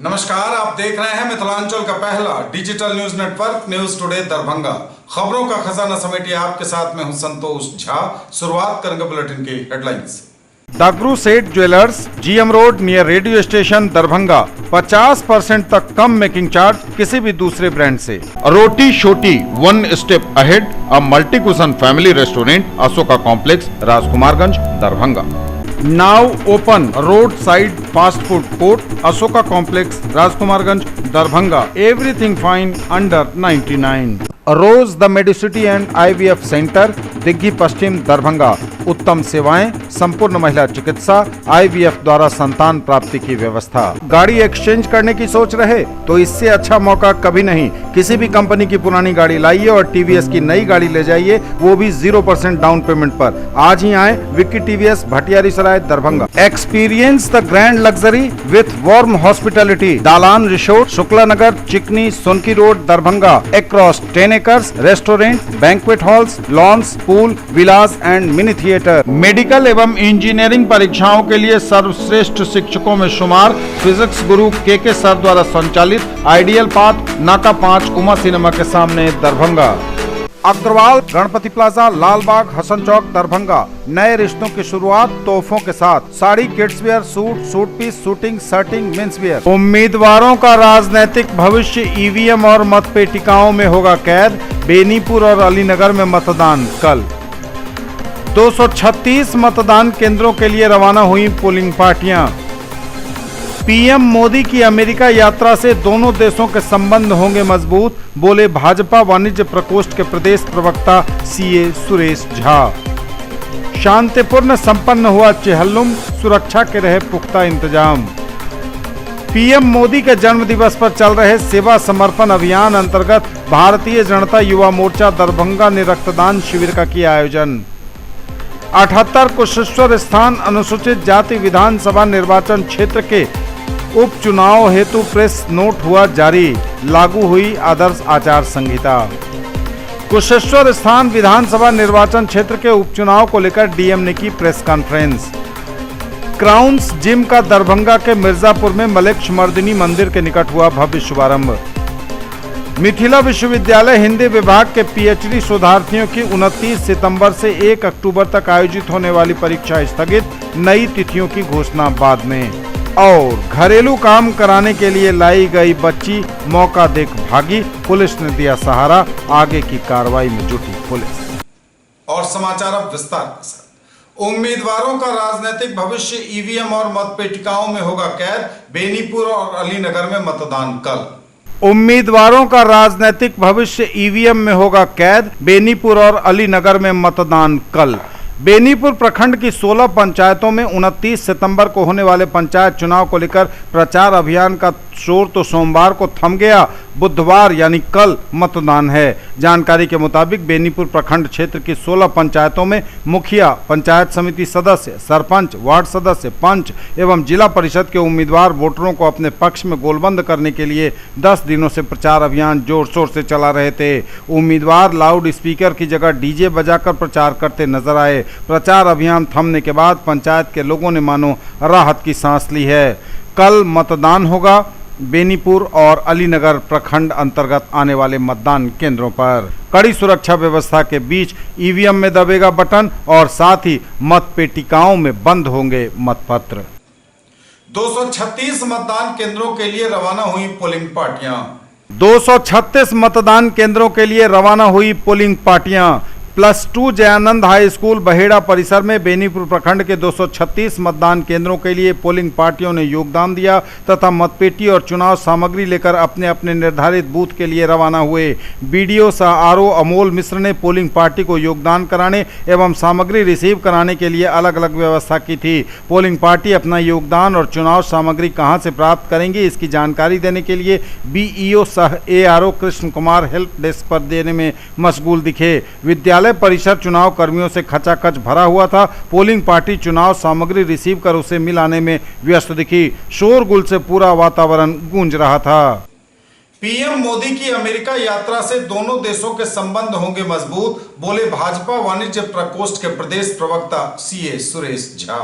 नमस्कार, आप देख रहे हैं मिथिलांचल का पहला digital news network news today Darbhanga. खबरों का खजाना समेटिए आपके साथ में हूं संतोष झा। शुरुआत करेंगे बुलेटिन की हेडलाइंस। दागरू सेठ jewellers, GM road near radio station Darbhanga. 50% तक कम मेकिंग चार्ज किसी भी दूसरे ब्रांड से। Roti Shoti one step ahead, a multi cuisine family restaurant, Ashoka complex, Rajkumarganj, Darbhanga. Now open road side fast food court, Ashoka complex, Rajkumarganj, Darbhanga. Everything fine under 99। Rose the medicity and IVF centre, Digghi Paschim, Darbhanga. उत्तम सेवाएं, संपूर्ण महिला चिकित्सा, IVF द्वारा संतान प्राप्ति की व्यवस्था। गाड़ी एक्सचेंज करने की सोच रहे तो इससे अच्छा मौका कभी नहीं। किसी भी कंपनी की पुरानी गाड़ी लाइए और TVS की नई गाड़ी ले जाइए, वो भी 0% डाउन पेमेंट पर। आज ही आए Vicky TVS, Bhatiyari Sarai, Darbhanga. Experience the grand luxury with warm hospitality, Dalan resort, Shukla Nagar, Chikni, Sonki road, Darbhanga. Across 10 acres, restaurant, banquet halls, lawns, pool, villas and mini theatre. Medical एवं इंजीनियरिंग परीक्षाओं के लिए सर्वश्रेष्ठ शिक्षकों में शुमार। फिजिक्स गुरु KK सर द्वारा संचालित आइडियल पाथ, नाका 5, उमा सिनेमा के सामने, दरभंगा। अग्रवाल गणपति प्लाजा, लालबाग, हसन चौक, दरभंगा। नए रिश्तों की शुरुआत तोहफों के साथ। Sari, kids wear, suit, suit piece, shooting, shirting, men's wear. उम्मीदवारों का राजनीतिक भविष्य EVM और मतपेटिकाओं में होगा कैद। बेनीपुर और अलीनगर में मतदान कल। 236 मतदान केंद्रों के लिए रवाना हुई पोलिंग पार्टियां। PM मोदी की अमेरिका यात्रा से दोनों देशों के संबंध होंगे मजबूत, बोले भाजपा वाणिज्य प्रकोष्ठ के प्रदेश प्रवक्ता CA सुरेश झा। शांतिपूर्ण संपन्न हुआ चेहल्लुम, सुरक्षा के रहे पुख्ता इंतजाम। PM मोदी के जन्म दिवस पर चल रहे सेवा समर्पण अभियान अंतर्गत भारतीय जनता युवा मोर्चा दरभंगा ने रक्तदान शिविर का किया आयोजन। 78 कुशेश्वर स्थान अनुसूचित जाति विधानसभा निर्वाचन क्षेत्र के उपचुनाव हेतु प्रेस नोट हुआ जारी, लागू हुई आदर्श आचार संहिता। कुशेश्वर स्थान विधानसभा निर्वाचन क्षेत्र के उपचुनाव को लेकर DM ने की प्रेस कॉन्फ्रेंस। क्राउन्स जिम का दरभंगा के मिर्जापुर में मलेक्षमर्दिनी मंदिर के निकट हुआ भव्य शुभारंभ। मिथिला विश्वविद्यालय हिंदी विभाग के PhD शोधार्थियों की 29 सितंबर से 1 अक्टूबर तक आयोजित होने वाली परीक्षा स्थगित, नई तिथियों की घोषणा बाद में। और घरेलू काम कराने के लिए लाई गई बच्ची मौका देख भागी, पुलिस ने दिया सहारा, आगे की कार्रवाई में जुटी पुलिस। और समाचार अब विस्तार के साथ। उम्मीदवारों का राजनीतिक भविष्य EVM और मतपेटिकाओं में होगा कैद। बेनीपुर और अलीनगर में मतदान कल। उम्मीदवारों का राजनीतिक भविष्य EVM में होगा कैद। बेनीपुर और अलीनगर में मतदान कल। बेनीपुर प्रखंड की 16 पंचायतों में 29 सितंबर को होने वाले पंचायत चुनाव को लेकर प्रचार अभियान का शोर तो सोमवार को थम गया, बुधवार यानी कल मतदान है। जानकारी के मुताबिक बेनीपुर प्रखंड क्षेत्र की 16 पंचायतों में मुखिया, पंचायत समिति सदस्य, सरपंच, वार्ड सदस्य, पंच एवं जिला परिषद के उम्मीदवार वोटरों को अपने पक्ष में गोलबंद करने के लिए 10 दिनों से प्रचार अभियान जोर शोर से चला रहे थे। उम्मीदवार लाउड स्पीकर की जगह DJ बजाकर प्रचार करते नजर आए। प्रचार अभियान थमने के बाद पंचायत के लोगों ने मानो राहत की सांस ली है। कल मतदान होगा बेनीपुर और अलीनगर प्रखंड अंतर्गत आने वाले मतदान केंद्रों पर। कड़ी सुरक्षा व्यवस्था के बीच EVM में दबेगा बटन और साथ ही मतपेटिकाओं में बंद होंगे मतपत्र। 236 मतदान केंद्रों के लिए रवाना हुई पोलिंग पार्टियां। 236 मतदान केंद्रों के लिए रवाना हुई पोलिंग पार्टियां। +2 जयानंद हाई स्कूल बहेड़ा परिसर में बेनीपुर प्रखंड के 236 मतदान केंद्रों के लिए पोलिंग पार्टियों ने योगदान दिया तथा मतपेटी और चुनाव सामग्री लेकर अपने अपने निर्धारित बूथ के लिए रवाना हुए। BDO सह RO अमोल मिश्र ने पोलिंग पार्टी को योगदान कराने एवं सामग्री रिसीव कराने के लिए अलग अलग व्यवस्था की थी। पोलिंग पार्टी अपना योगदान और चुनाव सामग्री कहां से प्राप्त करेंगी, इसकी जानकारी देने के लिए BEO सह ARO Krishna Kumar help desk पर देने में मशगूल दिखे। विद्यालय परिसर चुनाव कर्मियों से खचाखच भरा हुआ था। पोलिंग पार्टी चुनाव सामग्री रिसीव कर उसे मिलाने में व्यस्त दिखी। शोरगुल से पूरा वातावरण गूंज रहा था। PM मोदी की अमेरिका यात्रा से दोनों देशों के संबंध होंगे मजबूत, बोले भाजपा वाणिज्य प्रकोष्ठ के प्रदेश प्रवक्ता CA सुरेश झा।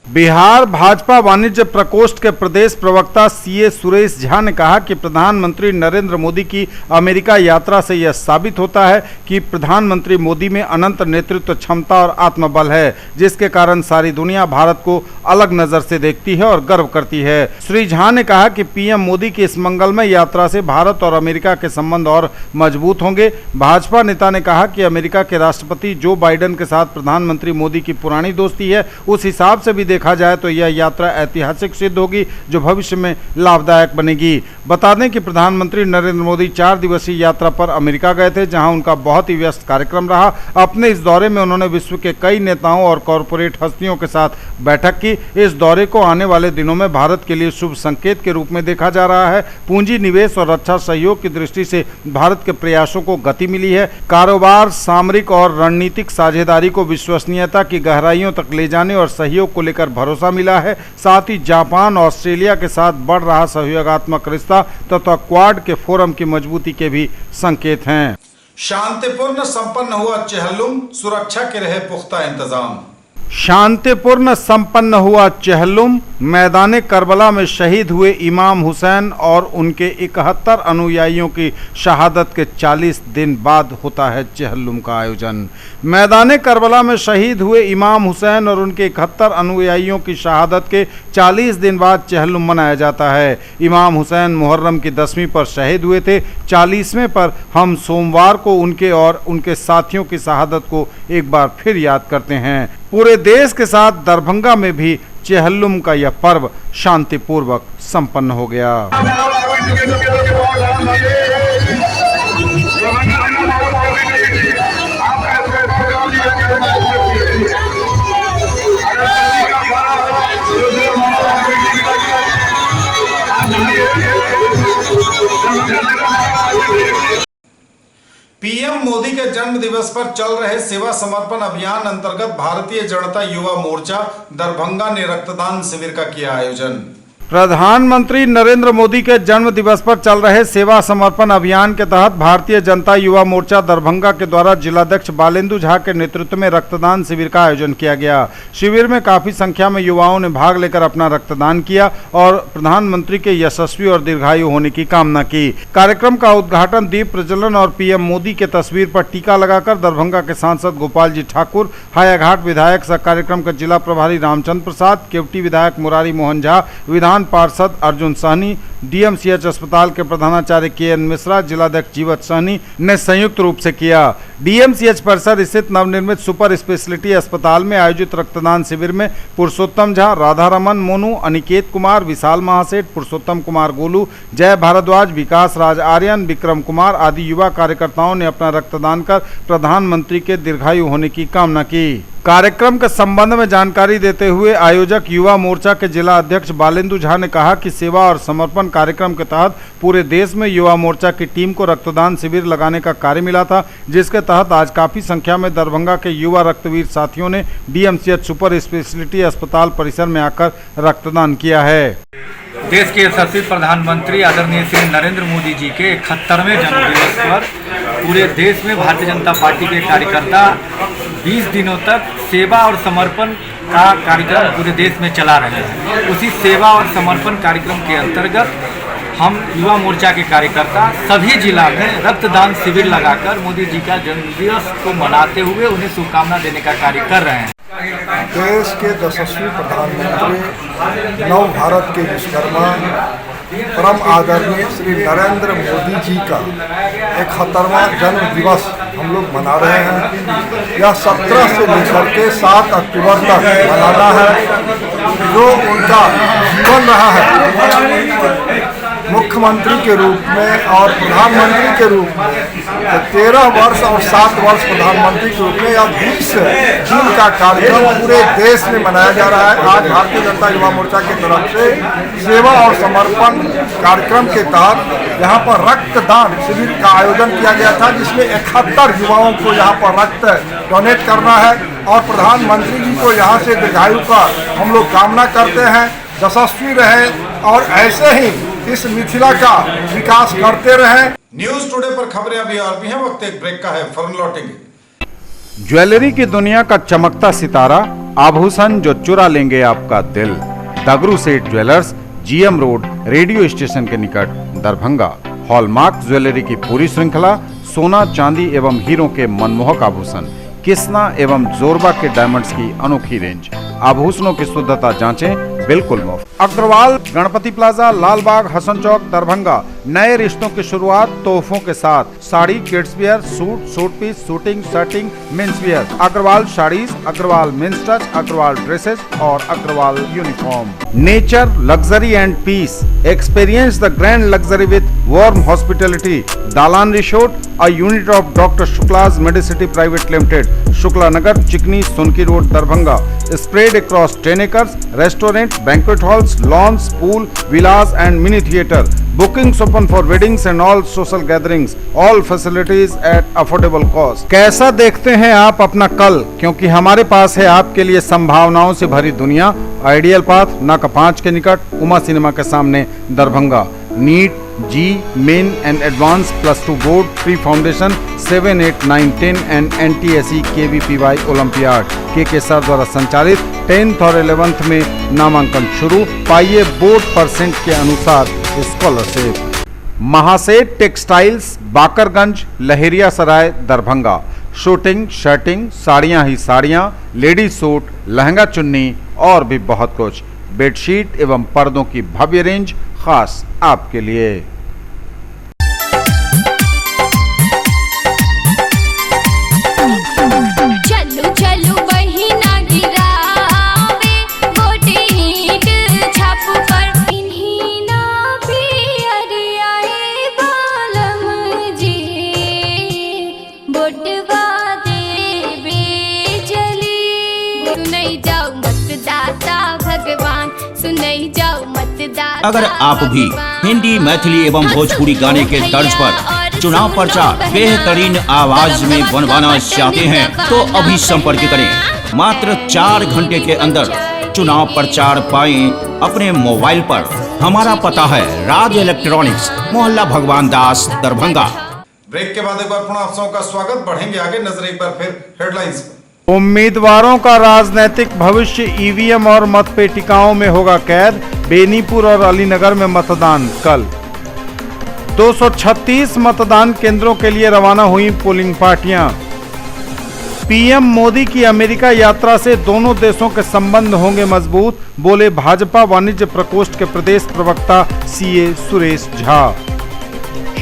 बिहार भाजपा वाणिज्य प्रकोष्ठ के प्रदेश प्रवक्ता सीए सुरेश झा ने कहा कि प्रधानमंत्री नरेंद्र मोदी की अमेरिका यात्रा से यह साबित होता है कि प्रधानमंत्री मोदी में अनंत नेतृत्व क्षमता और आत्मबल है, जिसके कारण सारी दुनिया भारत को अलग नजर से देखती है और गर्व करती है। श्री झा ने कहा कि पीएम मोदी की इस मंगलमय यात्रा से भारत और अमेरिका के संबंध और मजबूत होंगे। भाजपा नेता ने कहा कि अमेरिका के राष्ट्रपति जो बाइडेन के साथ प्रधानमंत्री मोदी की पुरानी दोस्ती है, उस हिसाब से भी देखा जाए तो यह यात्रा ऐतिहासिक सिद्ध होगी, जो भविष्य में लाभदायक बनेगी। बता दें कि प्रधानमंत्री नरेंद्र मोदी 4 दिवसीय यात्रा पर अमेरिका गए थे, जहां उनका बहुत ही व्यस्त कार्यक्रम रहा। अपने इस दौरे में उन्होंने विश्व के कई नेताओं और कॉरपोरेट हस्तियों के साथ बैठक की। इस दौरे को आने वाले दिनों में भारत के लिए शुभ संकेत के रूप में देखा जा रहा है। पूंजी निवेश और रक्षा सहयोग की दृष्टि से भारत के प्रयासों को गति मिली है। कारोबार, सामरिक और रणनीतिक साझेदारी को विश्वसनीयता की गहराइयों तक ले जाने और सहयोग को लेकर भरोसा मिला है। साथ ही जापान और ऑस्ट्रेलिया के साथ बढ़ रहा सहयोगात्मक रिश्ता तथा क्वाड के फोरम की मजबूती के भी संकेत हैं। शांतिपूर्ण संपन्न हुआ चेहल्लुम, सुरक्षा के रहे पुख्ता इंतजाम। शांतिपूर्ण संपन्न हुआ चेहल्लुम, मैदान करबला में शहीद हुए इमाम हुसैन और उनके 71 अनुयायियों की शहादत के 40 दिन बाद होता है चेहल्लुम का आयोजन। मैदान करबला में शहीद हुए इमाम हुसैन और उनके 71 अनुयायियों की शहादत के 40 दिन बाद चेहल्लुम मनाया जाता है। इमाम हुसैन मुहर्रम की 10वीं पर शहीद हुए थे। 40वें पर हम सोमवार को उनके और उनके साथियों की शहादत को एक बार फिर याद करते हैं। पूरे देश के साथ दरभंगा में भी चेहल्लुम का यह पर्व शांतिपूर्वक संपन्न हो गया। पीएम मोदी के जन्म दिवस पर चल रहे सेवा समर्पण अभियान अंतर्गत भारतीय जनता युवा मोर्चा दरभंगा ने रक्तदान शिविर का किया आयोजन। प्रधानमंत्री नरेंद्र मोदी के जन्म दिवस पर चल रहे सेवा समर्पण अभियान के तहत भारतीय जनता युवा मोर्चा दरभंगा के द्वारा जिलाध्यक्ष बालेंदु झा के नेतृत्व में रक्तदान शिविर का आयोजन किया गया। शिविर में काफी संख्या में युवाओं ने भाग लेकर अपना रक्तदान किया और प्रधानमंत्री के यशस्वी और दीर्घायु होने की कामना की। कार्यक्रम का उद्घाटन दीप प्रज्वलन और पीएम मोदी के तस्वीर पर टीका लगाकर दरभंगा के सांसद गोपाल जी ठाकुर, हायाघाट विधायक सह कार्यक्रम के जिला प्रभारी रामचंद्र प्रसाद, केवटी विधायक मुरारी मोहन झा, विधान पार्षद अर्जुन सहनी, डीएमसीएच अस्पताल के प्रधानाचार्य केएन मिश्रा, जिलाध्यक्ष जीवत सहनी ने संयुक्त रूप से किया। डीएमसीएच परिसर स्थित नवनिर्मित सुपर स्पेशलिटी अस्पताल में आयोजित रक्तदान शिविर में पुरुषोत्तम झा, राधा रमन मोनू, अनिकेत कुमार, विशाल महासेठ, पुरुषोत्तम कुमार गोलू, जय भारद्वाज, विकास राज आर्यन, विक्रम कुमार आदि युवा कार्यकर्ताओं ने अपना रक्तदान कर प्रधानमंत्री के दीर्घायु होने की कामना की। कार्यक्रम के संबंध में जानकारी देते हुए आयोजक युवा मोर्चा के जिला अध्यक्ष बालेंदु झा ने कहा कि सेवा और समर्पण कार्यक्रम के तहत पूरे देश में युवा मोर्चा की टीम को रक्तदान शिविर लगाने का कार्य मिला था, जिसके तहत आज काफी संख्या में दरभंगा के युवा रक्तवीर साथियों ने डीएमसीएच सुपर स्पेशलिटी अस्पताल परिसर में आकर रक्तदान किया है। देश के यशस्वी प्रधानमंत्री आदरणीय श्री नरेंद्र मोदी जी के 71वें जन्मदिवस पर पूरे देश में भारतीय जनता पार्टी के कार्यकर्ता 20 दिनों तक सेवा और समर्पण का कार्यक्रम पूरे देश में चला रहे हैं। उसी सेवा और समर्पण कार्यक्रम के अंतर्गत हम युवा मोर्चा के कार्यकर्ता सभी जिला में रक्तदान शिविर लगाकर मोदी जी का जन्मदिवस को मनाते हुए उन्हें शुभकामना देने का कार्य कर रहे हैं। देश के यशस्वी प्रधानमंत्री नव भारत के विश्वकर्मा परम आदरणीय श्री नरेंद्र मोदी जी का 71वां जन्म दिवस हम लोग मना रहे हैं। यह 17 से लेकर के 7 अक्टूबर तक मनाना है। जो उनका जीवन रहा है मुख्यमंत्री के रूप में और प्रधानमंत्री के रूप में, तो 13 वर्ष और 7 वर्ष प्रधानमंत्री के रूप में यह 20 दिन का कार्यक्रम पूरे देश में मनाया जा रहा है। आज भारतीय जनता युवा मोर्चा की तरफ से सेवा और समर्पण कार्यक्रम के तहत यहाँ पर रक्तदान शिविर का आयोजन किया गया था, जिसमें 71 युवाओं को यहाँ पर रक्त डोनेट करना है और प्रधानमंत्री जी को यहाँ से दीर्घायु का हम लोग कामना करते हैं, यशस्वी रहे और ऐसे ही इस मिथिला का विकास करते रहें। न्यूज टुडे पर खबरें अभी और भी हैं, वक्त एक ब्रेक का है, फौरन लौटेंगे। ज्वेलरी की दुनिया का चमकता सितारा आभूषण जो चुरा लेंगे आपका दिल। दगरू सेठ jewellers, GM road, radio station के निकट, दरभंगा। हॉलमार्क ज्वेलरी की पूरी श्रृंखला, सोना, चांदी एवं हीरों के मनमोहक आभूषण, किस्ना एवं जोरबा के डायमंड्स की अनोखी रेंज। आभूषणों की शुद्धता जांचें, बिल्कुल मुफ्त। अग्रवाल गणपति प्लाजा, लालबाग, हसन चौक, दरभंगा। नए रिश्तों की शुरुआत तोहफों के साथ। Sari, kids wear, suit, suit piece, shooting, shirting, men's wear. Agarwal saris, Agarwal men's touch, Agarwal dresses और Agarwal uniform. Nature, luxury and peace. Experience the grand luxury with warm hospitality. Dalan resort, a unit of Dr. Shukla's Medicity Private Limited, Shukla Nagar, Chikni, Sunki Road, Darbhanga. Spread across 10 acres, restaurant, banquet halls, lawns, pool, villas and mini theatre. Bookings open for weddings and all social gatherings. All facilities at affordable cost. कैसा देखते हैं आप अपना कल, क्योंकि हमारे पास है आपके लिए संभावनाओं से भरी दुनिया। आइडियल पाथ, नाका 5 के निकट, उमा सिनेमा के सामने, Darbhanga. NEET, JEE, main and advance +2 board, pre foundation 7, 8, 9, 10 and NTSE KVPY olympiad के सर द्वारा संचालित 10th और 11th में नामांकन शुरू। पाइए बोर्ड परसेंट के अनुसार स्कॉलरशिप। महासेठ टेक्सटाइल्स, बाकरगंज, लहेरिया सराय, दरभंगा। शूटिंग, शर्टिंग, साड़ियाँ ही साड़ियाँ, लेडीज सूट, लहंगा चुन्नी और भी बहुत कुछ। बेडशीट एवं पर्दों की भव्य रेंज खास आपके लिए। चलो चलो वही ना गिरावे वोट छाप पर इन्हीं ना पियर आए बालम जी वोटवा देवे चली। सुनई जाओ मतदाता भगवान, सुनई जाओ मतदाता। अगर आप भी हिंदी, मैथिली एवं भोजपुरी गाने के तर्ज पर चुनाव प्रचार बेहतरीन आवाज में बनवाना चाहते हैं तो अभी संपर्क करें। मात्र 4 घंटे के अंदर चुनाव प्रचार पाएं अपने मोबाइल पर। हमारा पता है राज इलेक्ट्रॉनिक्स, मोहल्ला भगवान दास, दरभंगा। ब्रेक के बाद एक बार पुनः आप सबका स्वागत। बढ़ेंगे आगे, नजर एक बार फिर हेडलाइंस पर। उम्मीदवारों का राजनीतिक भविष्य ईवीएम और मतपेटिकाओं में होगा कैद। बेनीपुर और अलीनगर में मतदान कल। 236 मतदान केंद्रों के लिए रवाना हुई पोलिंग पार्टियां। पीएम मोदी की अमेरिका यात्रा से दोनों देशों के संबंध होंगे मजबूत, बोले भाजपा वाणिज्य प्रकोष्ठ के प्रदेश प्रवक्ता सीए सुरेश झा।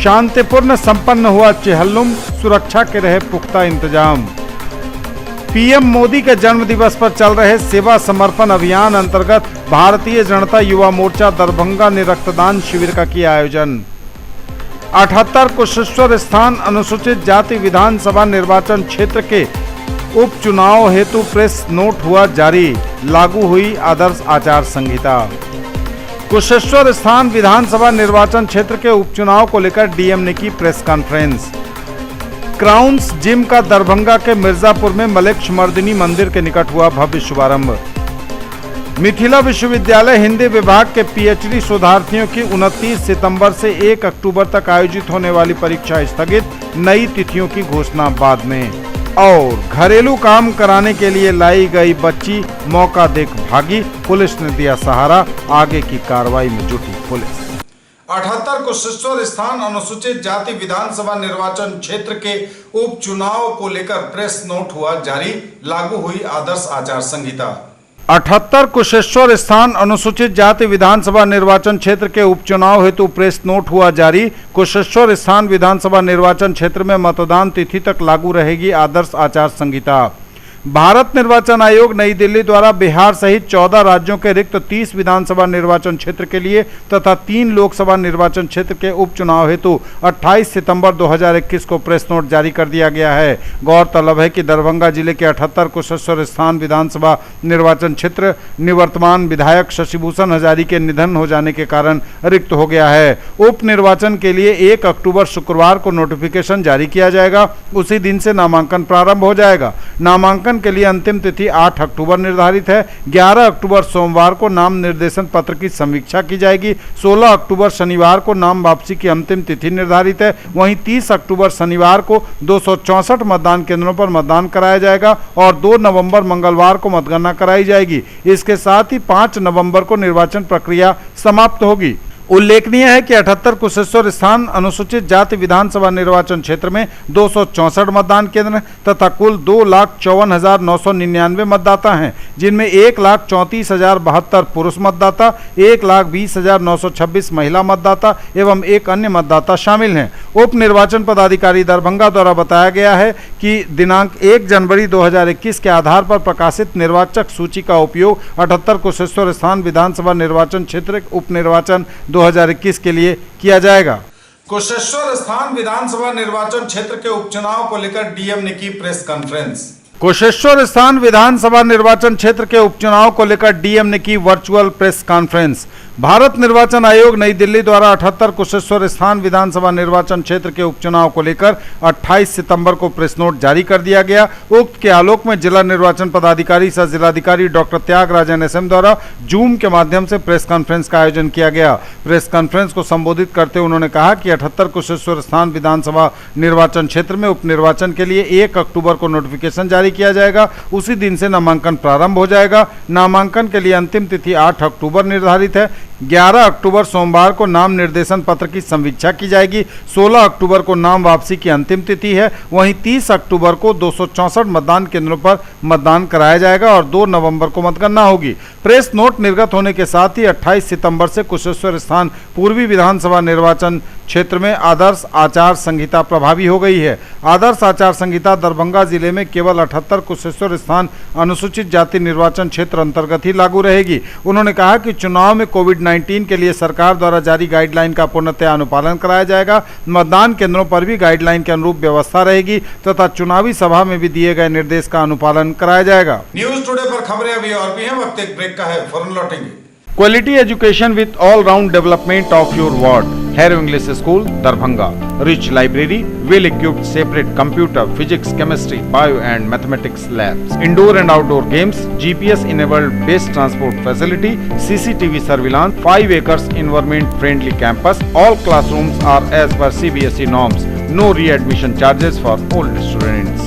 शांतिपूर्ण संपन्न हुआ चेहल्लुम, सुरक्षा के रहे पुख्ता इंतजाम। पीएम मोदी के जन्म दिवस पर चल रहे सेवा समर्पण अभियान अंतर्गत भारतीय जनता युवा मोर्चा दरभंगा ने रक्तदान शिविर का किया आयोजन। 78 कुशेश्वर स्थान अनुसूचित जाति विधानसभा निर्वाचन क्षेत्र के उपचुनाव हेतु प्रेस नोट हुआ जारी, लागू हुई आदर्श आचार संहिता। कुशेश्वर स्थान विधानसभा निर्वाचन क्षेत्र के उपचुनाव को लेकर डीएम ने की प्रेस कॉन्फ्रेंस। क्राउन्स जिम का दरभंगा के मिर्जापुर में मलेक्षमर्दिनी मंदिर के निकट हुआ भव्य शुभारंभ। मिथिला विश्वविद्यालय हिंदी विभाग के पीएचडी शोधार्थियों की 29 सितंबर से 1 अक्टूबर तक आयोजित होने वाली परीक्षा स्थगित, नई तिथियों की घोषणा बाद में। और घरेलू काम कराने के लिए लाई गई बच्ची मौका देख भागी, पुलिस ने दिया सहारा, आगे की कार्रवाई में जुटी पुलिस। 78 कुशेश्वर स्थान अनुसूचित जाति विधानसभा निर्वाचन क्षेत्र के उपचुनाव को लेकर प्रेस नोट हुआ जारी, लागू हुई आदर्श आचार संहिता। 78 कुशेश्वर स्थान अनुसूचित जाति विधानसभा निर्वाचन क्षेत्र के उपचुनाव हेतु प्रेस नोट हुआ जारी। कुशेश्वर स्थान विधानसभा निर्वाचन क्षेत्र में मतदान तिथि तक लागू रहेगी आदर्श आचार संहिता। भारत निर्वाचन आयोग नई दिल्ली द्वारा बिहार सहित 14 राज्यों के रिक्त 30 विधानसभा निर्वाचन क्षेत्र के लिए तथा 3 लोकसभा निर्वाचन क्षेत्र के उपचुनाव हेतु 28 सितंबर 2021 को प्रेस नोट जारी कर दिया गया है। गौरतलब है कि दरभंगा जिले के 78 कुशेश्वर स्थान विधानसभा निर्वाचन क्षेत्र निवर्तमान विधायक शशिभूषण हजारी के निधन हो जाने के कारण रिक्त हो गया है। उप निर्वाचन के लिए 1 अक्टूबर शुक्रवार को नोटिफिकेशन जारी किया जाएगा। उसी दिन से नामांकन प्रारंभ हो जाएगा। नामांकन नामांकन के लिए अंतिम तिथि 8 अक्टूबर निर्धारित है। 11 अक्टूबर सोमवार को नाम निर्देशन पत्र की समीक्षा की जाएगी। 16 अक्टूबर शनिवार को नाम वापसी की अंतिम तिथि निर्धारित है। वहीं 30 अक्टूबर शनिवार को 264 मतदान केंद्रों पर मतदान कराया जाएगा और 2 नवंबर मंगलवार को मतगणना कराई जाएगी। इसके साथ ही 5 नवंबर को निर्वाचन प्रक्रिया समाप्त होगी। उल्लेखनीय है कि 78 कुशेश्वर स्थान अनुसूचित जाति विधानसभा निर्वाचन क्षेत्र में 264 मतदान केंद्र तथा कुल 2,54,999 मतदाता हैं, जिनमें 1,34,072 पुरुष मतदाता, 1,20,926 महिला मतदाता एवं एक अन्य मतदाता शामिल हैं। उप निर्वाचन पदाधिकारी दरभंगा द्वारा बताया गया है कि दिनांक 1 जनवरी 2021 के आधार पर प्रकाशित निर्वाचक सूची का उपयोग 78 कुशेश्वर स्थान विधानसभा निर्वाचन क्षेत्र उप निर्वाचन 2021 के लिए किया जाएगा। कुशेश्वर स्थान विधानसभा निर्वाचन क्षेत्र के उपचुनाव को लेकर डीएम ने की प्रेस कॉन्फ्रेंस। कुशेश्वर स्थान विधानसभा निर्वाचन क्षेत्र के उपचुनाव को लेकर डीएम ने की वर्चुअल प्रेस कॉन्फ्रेंस। भारत निर्वाचन आयोग नई दिल्ली द्वारा 78 कुशेश्वर स्थान विधानसभा निर्वाचन क्षेत्र के उपचुनाव को लेकर 28 सितंबर को प्रेस नोट जारी कर दिया गया। उक्त के आलोक में जिला निर्वाचन पदाधिकारी सह जिलाधिकारी डॉक्टर त्यागराजन एसएम द्वारा जूम के माध्यम से प्रेस कॉन्फ्रेंस का आयोजन किया गया। प्रेस कॉन्फ्रेंस को संबोधित करते हुए उन्होंने कहा कि 78 कुशेश्वर स्थान विधानसभा निर्वाचन क्षेत्र में उप निर्वाचन के लिए 1 अक्टूबर को नोटिफिकेशन जारी किया जाएगा। उसी दिन से नामांकन प्रारंभ हो जाएगा। नामांकन के लिए अंतिम तिथि 8 अक्टूबर निर्धारित है। 11 अक्टूबर सोमवार को नाम निर्देशन पत्र की समीक्षा की जाएगी। 16 अक्टूबर को नाम वापसी की अंतिम तिथि है। वहीं 30 अक्टूबर को 264 मतदान केंद्रों पर मतदान कराया जाएगा और 2 नवंबर को मतगणना होगी। प्रेस नोट निर्गत होने के साथ ही 28 सितंबर से कुशेश्वर स्थान पूर्वी विधानसभा निर्वाचन क्षेत्र में आदर्श आचार संहिता प्रभावी हो गई है। आदर्श आचार संहिता दरभंगा जिले में केवल 78 कुशेश्वर स्थान अनुसूचित जाति निर्वाचन क्षेत्र अंतर्गत ही लागू रहेगी। उन्होंने कहा कि चुनाव में कोविड-19 के लिए सरकार द्वारा जारी गाइडलाइन का पूर्णतः अनुपालन कराया जाएगा। मतदान केंद्रों पर भी गाइडलाइन के अनुरूप व्यवस्था रहेगी तथा चुनावी सभा में भी दिए गए निर्देश का अनुपालन कराया जाएगा। न्यूज टुडे पर खबरें अभी और भी हैं, वक्त एक ब्रेक का है, फौरन लौटेंगे। Quality education with all-round development of your ward. Harrow English School, Darbhanga. Rich library, well-equipped separate computer, physics, chemistry, bio and mathematics labs. Indoor and outdoor games, GPS-enabled base transport facility, CCTV surveillance, 5 acres environment-friendly campus. All classrooms are as per CBSE norms. No re-admission charges for all students.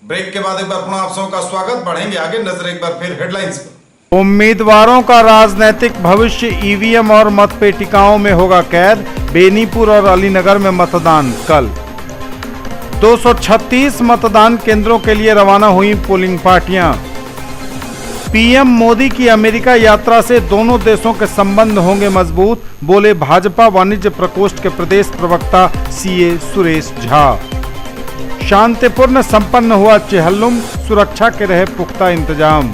Break के बाद एक बार पुनः आप सबका स्वागत। बढ़ेंगे आगे, नजर एक बार फिर हेडलाइंस पर। उम्मीदवारों का राजनीतिक भविष्य ईवीएम और मतपेटिकाओं में होगा कैद। बेनीपुर और अलीनगर में मतदान कल। 236 मतदान केंद्रों के लिए रवाना हुई पोलिंग पार्टियां। पीएम मोदी की अमेरिका यात्रा से दोनों देशों के संबंध होंगे मजबूत, बोले भाजपा वाणिज्य प्रकोष्ठ के प्रदेश प्रवक्ता सीए सुरेश झा। शांतिपूर्ण संपन्न हुआ चेहल्लुम, सुरक्षा के रहे पुख्ता इंतजाम।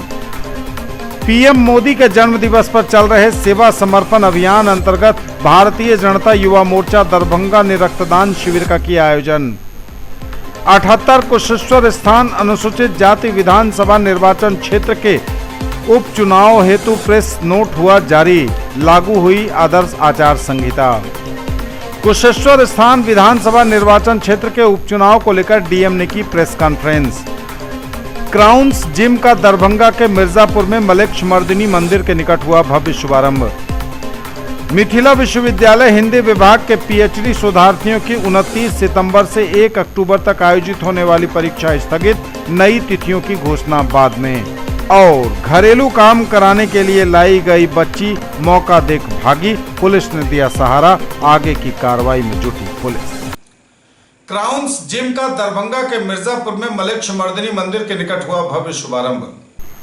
पीएम मोदी के जन्म दिवस पर चल रहे सेवा समर्पण अभियान अंतर्गत भारतीय जनता युवा मोर्चा दरभंगा ने रक्तदान शिविर का किया आयोजन। 78 कुशेश्वर स्थान अनुसूचित जाति विधानसभा निर्वाचन क्षेत्र के उपचुनाव हेतु प्रेस नोट हुआ जारी, लागू हुई आदर्श आचार संहिता। कुशेश्वर स्थान विधानसभा निर्वाचन क्षेत्र के उपचुनाव को लेकर डीएम ने की प्रेस कॉन्फ्रेंस। क्राउन्स जिम का दरभंगा के मिर्जापुर में मलेच्छमर्दिनी मंदिर के निकट हुआ भव्य शुभारंभ। मिथिला विश्वविद्यालय हिंदी विभाग के पीएचडी शोधार्थियों की 29 सितंबर से 1 अक्टूबर तक आयोजित होने वाली परीक्षा स्थगित, नई तिथियों की घोषणा बाद में। और घरेलू काम कराने के लिए लाई गई बच्ची मौका देख भागी, पुलिस ने दिया सहारा, आगे की कार्रवाई में जुटी पुलिस। क्राउन्स जिम का दरभंगा के मिर्जापुर में मलेच्छमर्दिनी मंदिर के निकट हुआ भव्य शुभारंभ।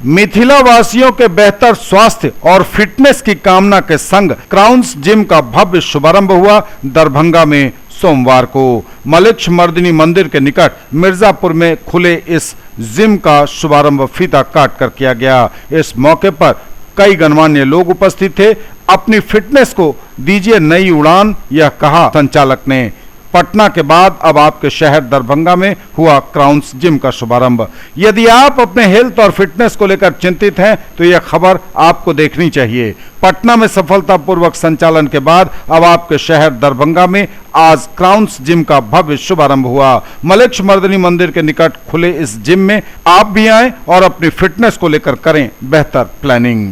मिथिला वासियों के बेहतर स्वास्थ्य और फिटनेस की कामना के संग क्राउन्स जिम का भव्य शुभारंभ हुआ। दरभंगा में सोमवार को मलेच्छमर्दिनी मंदिर के निकट मिर्जापुर में खुले इस जिम का शुभारंभ फीता काट कर किया गया। इस मौके पर कई गणमान्य लोग उपस्थित थे। अपनी फिटनेस को दीजिए नई उड़ान, यह कहा संचालक ने। पटना के बाद अब आपके शहर दरभंगा में हुआ क्राउन्स जिम का शुभारंभ। यदि आप अपने हेल्थ और फिटनेस को लेकर चिंतित हैं तो यह खबर आपको देखनी चाहिए। पटना में सफलतापूर्वक संचालन के बाद अब आपके शहर दरभंगा में आज क्राउन्स जिम का भव्य शुभारंभ हुआ। मलेच्छ मर्दिनी मंदिर के निकट खुले इस जिम में आप भी आएं और अपनी फिटनेस को लेकर करें बेहतर प्लानिंग।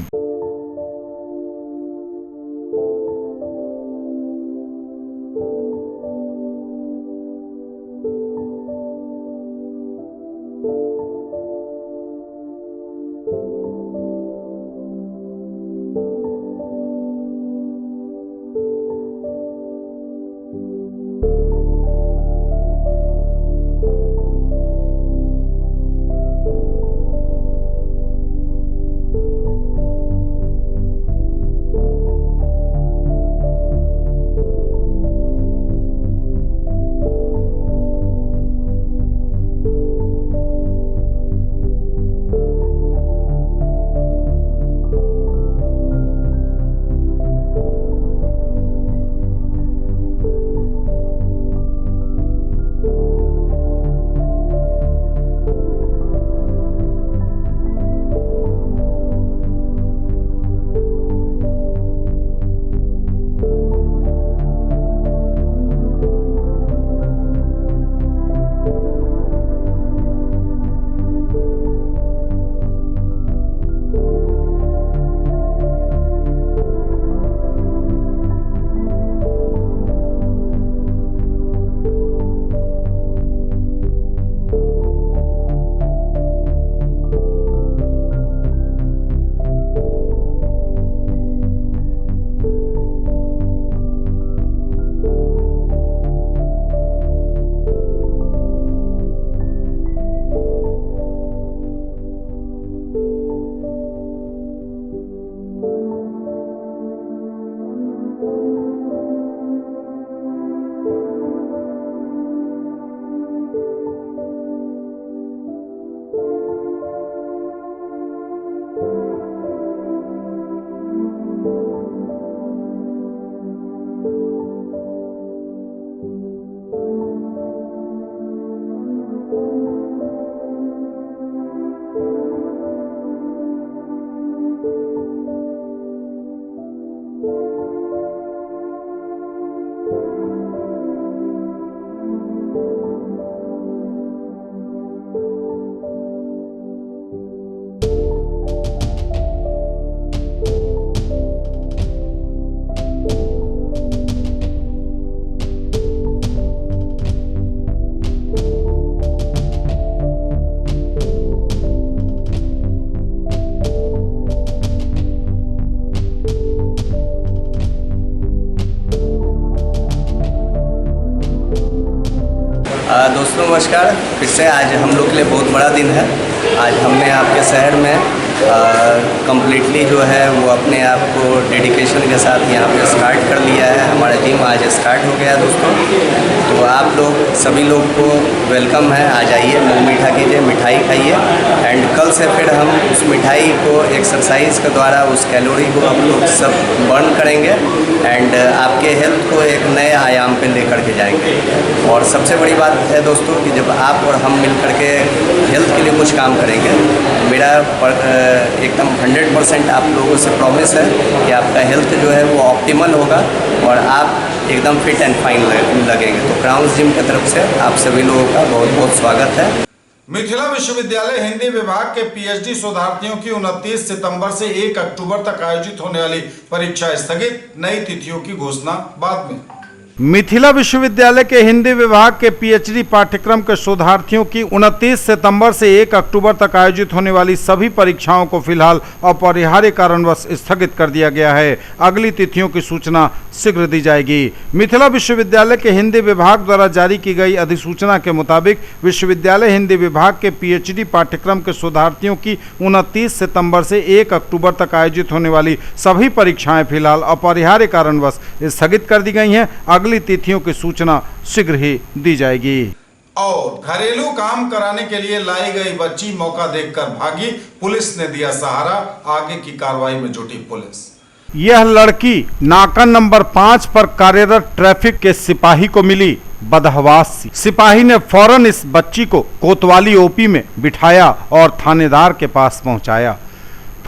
दोस्तों नमस्कार। फिर से आज हम लोग के लिए बहुत बड़ा दिन है। आज हमने आपके शहर में कम्प्लीटली जो है वो अपने आप को डेडिकेशन के साथ यहाँ पे स्टार्ट कर लिया है। हमारा जिम आज स्टार्ट हो गया है दोस्तों। तो आप लोग सभी लोग को वेलकम है, आ जाइए, मुँह मीठा कीजिए, मिठाई खाइए। एंड कल से फिर हम उस मिठाई को एक्सरसाइज के द्वारा उस कैलोरी को हम लोग सब बर्न करेंगे एंड आपके हेल्थ को एक नए आयाम पे लेकर के जाएंगे। और सबसे बड़ी बात है दोस्तों कि जब आप और हम मिल करके हेल्थ के लिए कुछ काम करेंगे, मेरा एकदम 100% आप लोगों से प्रॉमिस है कि आपका हेल्थ जो है वो ऑप्टिमल होगा और आप एकदम फिट एंड फाइन लगेंगे। तो क्राउन्स जिम की तरफ से आप सभी लोगों का बहुत बहुत स्वागत है। मिथिला विश्वविद्यालय हिंदी विभाग के पीएचडी शोधार्थियों की 29 सितंबर से 1 अक्टूबर तक आयोजित होने वाली परीक्षा स्थगित, नई तिथियों की घोषणा बाद में। मिथिला विश्वविद्यालय के हिंदी विभाग के पीएचडी पाठ्यक्रम के शोधार्थियों की 29 सितंबर से 1 अक्टूबर तक आयोजित होने वाली सभी परीक्षाओं को फिलहाल अपरिहार्य कारणवश स्थगित कर दिया गया है। अगली तिथियों की सूचना शीघ्र दी जाएगी। मिथिला विश्वविद्यालय के हिंदी विभाग द्वारा जारी की गई अधिसूचना के मुताबिक विश्वविद्यालय हिंदी विभाग के पीएचडी पाठ्यक्रम के शोधार्थियों की 29 सितंबर से 1 अक्टूबर तक आयोजित होने वाली सभी परीक्षाएं फिलहाल अपरिहार्य कारणवश स्थगित कर दी गई हैं। अगली तिथियों की सूचना शीघ्र ही दी जाएगी। और घरेलू काम कराने के लिए लाई गई बच्ची मौका देखकर भागी, पुलिस ने दिया सहारा, आगे की कार्रवाई में जुटी पुलिस। यह लड़की नाका नंबर 5 पर कार्यरत ट्रैफिक के सिपाही को मिली। बदहवास सिपाही ने फौरन इस बच्ची को कोतवाली ओपी में बिठाया और थानेदार के पास पहुंचाया।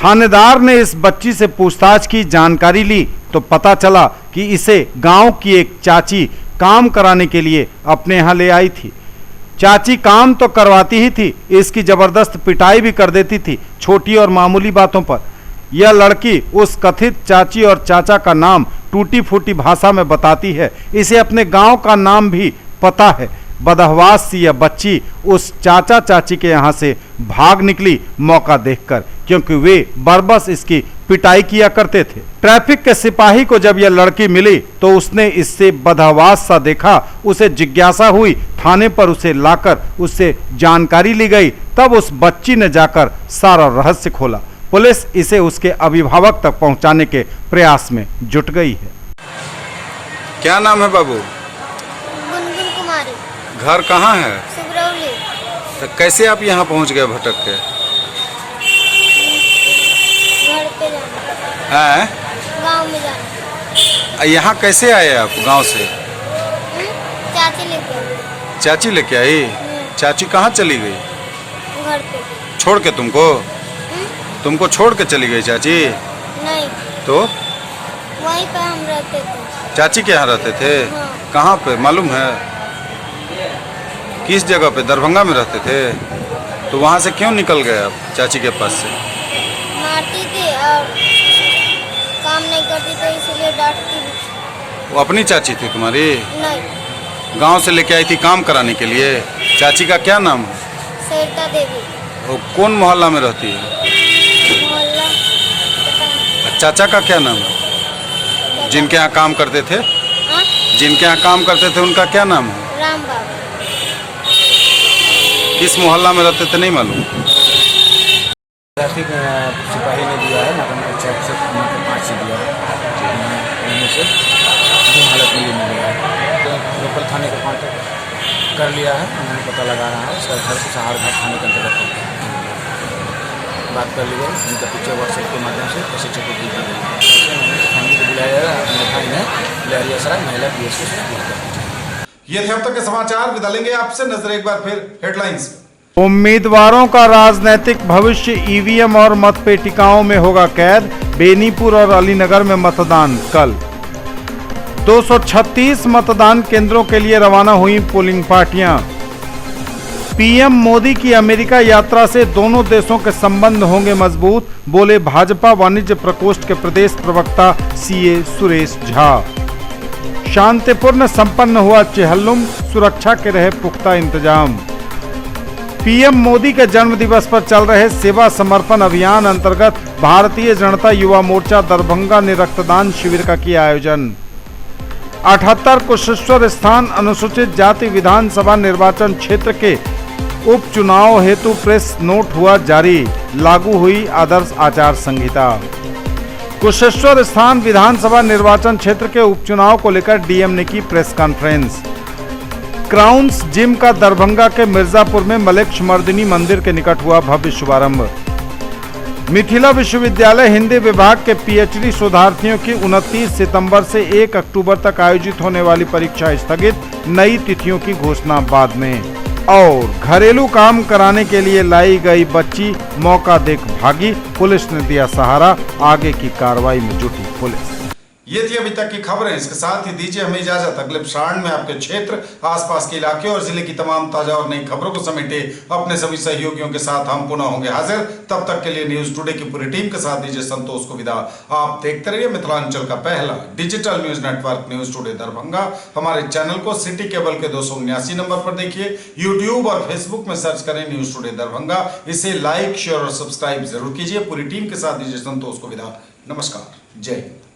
थानेदार ने इस बच्ची से पूछताछ की, जानकारी ली तो पता चला कि इसे गांव की एक चाची काम कराने के लिए अपने यहाँ ले आई थी। चाची काम तो करवाती ही थी, इसकी जबरदस्त पिटाई भी कर देती थी छोटी और मामूली बातों पर। यह लड़की उस कथित चाची और चाचा का नाम टूटी फूटी भाषा में बताती है। इसे अपने गांव का नाम भी पता है। बदहवास सी यह बच्ची उस चाचा चाची के यहाँ से भाग निकली मौका देखकर, क्योंकि वे बरबस इसकी पिटाई किया करते थे। ट्रैफिक के सिपाही को जब यह लड़की मिली तो उसने इससे बदहवास सा देखा। उसे जिज्ञासा हुई, थाने पर उसे लाकर उससे जानकारी ली गई। तब उस बच्ची ने जाकर सारा रहस्य खोला। पुलिस इसे उसके अभिभावक तक पहुंचाने के प्रयास में जुट गई है। क्या नाम है बाबू? गुनगुन कुमारी। घर कहाँ है? सुगरौली। तो कैसे आप यहाँ पहुँच गए भटक के? घर पे जाना। हैं? गांव में जाना। यहाँ कैसे आए आप गांव से? चाची लेके आई। चाची लेके आई? चाची कहाँ चली गई? घर पे। छोड़ के तुमको छोड़ के चली गई चाची? नहीं। तो वहीं पे हम रहते थे। चाची के यहाँ रहते थे? हाँ। कहाँ पे मालूम है? किस जगह पे? दरभंगा में रहते थे? तो वहाँ से क्यों निकल गए आप चाची के पास से? मारती थी और काम नहीं करती तो इसलिए डांटती थी। वो अपनी चाची थी तुम्हारी? नहीं। गांव से लेके आई थी काम कराने के लिए। चाची का क्या नाम है? सरिता देवी। वो कौन मोहल्ला में रहती है? मोहल्ला पता नहीं। चाचा का क्या नाम है जिनके यहाँ काम करते थे? हाँ? जिनके यहाँ काम करते थे उनका क्या नाम है? राम बाबू। किस मोहल्ला में रहते थे नहीं मालूम? ट्रैफिक सिपाही ने दिया है, मतलब चेक से 5 से दिया है, उनमें से जो हालत में मिल गया है तो लोकल थाने को कॉन्टेक्ट कर लिया है। उन्होंने पता लगा रहा है। उसका घर से सहारघाट थाने के अंतर्गत बात कर ली गई। उनके पीछे व्हाट्सएप के माध्यम से प्रशिक्षण को दी गई। फैमिली को बुलाया जाएगा। अपने भाई ने लहरियासराय महिला पीएस को। ये थे अब तक के समाचार। विदा लेंगे आपसे। नजर एक बार फिर हेडलाइंस। उम्मीदवारों का राजनीतिक भविष्य ईवीएम और मतपेटिकाओं में होगा कैद। बेनीपुर और अलीनगर में मतदान कल। 236 मतदान केंद्रों के लिए रवाना हुई पोलिंग पार्टियां। पीएम मोदी की अमेरिका यात्रा से दोनों देशों के संबंध होंगे मजबूत, बोले भाजपा वाणिज्य प्रकोष्ठ के प्रदेश प्रवक्ता सीए सुरेश झा। शांतिपूर्ण संपन्न हुआ चेहल्लुम, सुरक्षा के रहे पुख्ता इंतजाम। पीएम मोदी के जन्म दिवस पर चल रहे सेवा समर्पण अभियान अंतर्गत भारतीय जनता युवा मोर्चा दरभंगा ने रक्तदान शिविर का किया आयोजन। 78 कुशेश्वर स्थान अनुसूचित जाति विधानसभा निर्वाचन क्षेत्र के उपचुनाव हेतु प्रेस नोट हुआ जारी। लागू हुई आदर्श आचार संहिता। कुशेश्वर स्थान विधानसभा निर्वाचन क्षेत्र के उपचुनाव को लेकर डीएम ने की प्रेस कॉन्फ्रेंस। क्राउन्स जिम का दरभंगा के मिर्जापुर में मलेक्षमर्दिनी मंदिर के निकट हुआ भव्य शुभारंभ। मिथिला विश्वविद्यालय हिंदी विभाग के पीएचडी शोधार्थियों की 29 सितंबर से 1 अक्टूबर तक आयोजित होने वाली परीक्षा स्थगित, नई तिथियों की घोषणा बाद में। और घरेलू काम कराने के लिए लाई गई बच्ची मौका देख भागी, पुलिस ने दिया सहारा, आगे की कार्रवाई में जुटी पुलिस। ये थी अभी तक की खबरें। इसके साथ ही दीजिए हमें इजाजत। अगले प्रसारण में आपके क्षेत्र, आसपास के इलाके और जिले की तमाम ताजा और नई खबरों को समेटे अपने सभी सहयोगियों के साथ हम पुनः होंगे हाजिर। तब तक के लिए न्यूज टुडे की पूरी टीम के साथ दीजिए संतोष को विदा। आप देखते रहिए मिथिलांचल का पहला digital news network news today Darbhanga. हमारे चैनल को सिटी केबल के 279 नंबर पर देखिए। यूट्यूब और फेसबुक में सर्च करें न्यूज टुडे दरभंगा। इसे लाइक, शेयर और सब्सक्राइब जरूर कीजिए। पूरी टीम के साथ दीजिए संतोष को विदा। नमस्कार, जय हिंद।